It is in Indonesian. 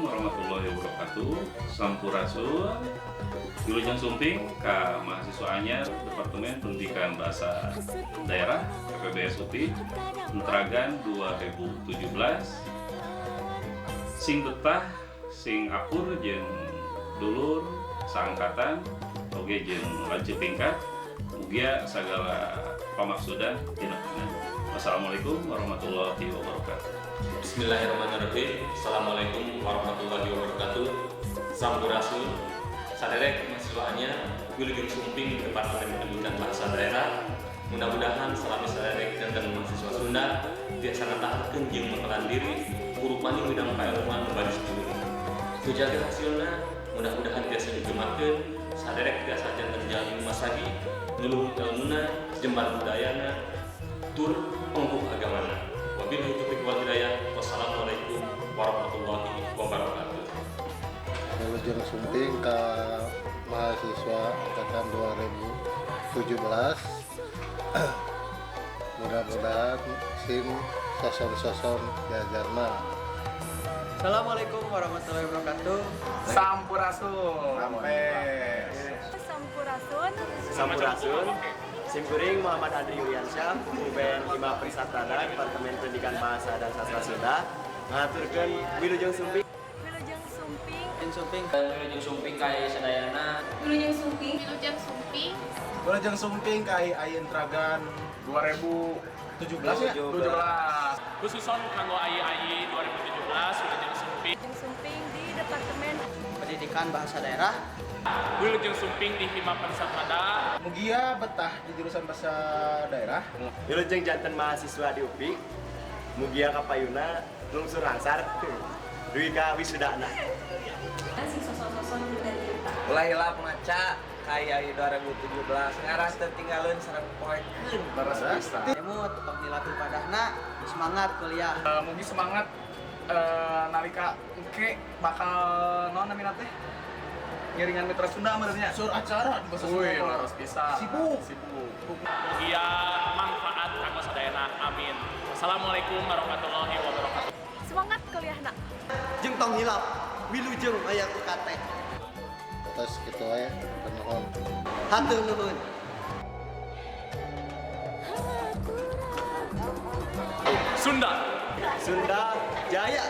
Assalamualaikum warahmatullahi wabarakatuh. Sampurasun. Wilujeng Sumping ka mahasiswa anyar Departemen Pendidikan Bahasa Daerah PPBS UPI Entragan 2017. Sing betah, sing akur jeung dulur saangkatan oge jeung lanjut tingkat. Mugia sagala pamaksudan tinekna. Wassalamualaikum warahmatullahi wabarakatuh. Bismillahirrahmanirrahim. Assalamualaikum warahmatullahi wabarakatuh. Sampurasun. Saderek mahasiswanya Wilujeng Sumping Departemen Pendidikan Bahasa Daerah. Mudah-mudahan salami saderek dan mahasiswa Sunda biasa ngatakeun jeung makalan diri urupani bidang kailmuan berbagi studi. Tujuan hasilna mudah-mudahan biasa dijemakeun saderek biasa janten jalin masagi ngeluhur ilmuna jembar budayana tur penghukum agamana. Wabillahi taufiq wal hidayah. Wassalamualaikum warahmatullahi wabarakatuh. Wilujeng Sumping ke mahasiswa angkatan 2017. Mudah-mudahan sing soson-soson diajarna. Assalamualaikum warahmatullahi wabarakatuh. Sampurasun. Sampurasun. Sampurasun. Simkuring Muhammad Adri Yuliansyah, UPN 5 Prisatrada, Departemen Pendidikan Bahasa dan Sastra Sunda. Ngaturkeun Wilujeng Sumping. Wilujeng Sumping. Wilujeng Sumping kaya sadayana. Wilujeng Sumping. Wilujeng Sumping. Wilujeng Sumping kai Ayin Tragan 2017 ya? 17. Khususon kanggo AI 2017 Wilujeng Sumping. Wilujeng Sumping di Departemen Pendidikan Bahasa Daerah. Wilujeng Sumping di Hima Prisatrada. Mugia betah di jurusan bahasa daerah. Wilujeng janten mahasiswa di UPI. Mugia kapayuna lungsur rangsar. Duwi ka wisudana. sing soson-soson dan cerita. Ulah hilap maca kayak 2017 ngaras tertinggalin sareng poekeun Barasa. Demo tetap dilatih padahna semangat kuliah. Mugi semangat nalika engke bakal naon namina teh? Ngiringan Mitra Sunda menurutnya. Sur acara di bahasa Sunda. Laras pisan. Sibuk. Mugia manfaat kanggo sadayana. Amin. Wassalamualaikum warahmatullahi wabarakatuh. Semangat kuliahna. Jeung tong hilap wilujeng aya UKT. Atas kitu aya penuhun. Hatur nuhun. Sunda. Sunda Jaya.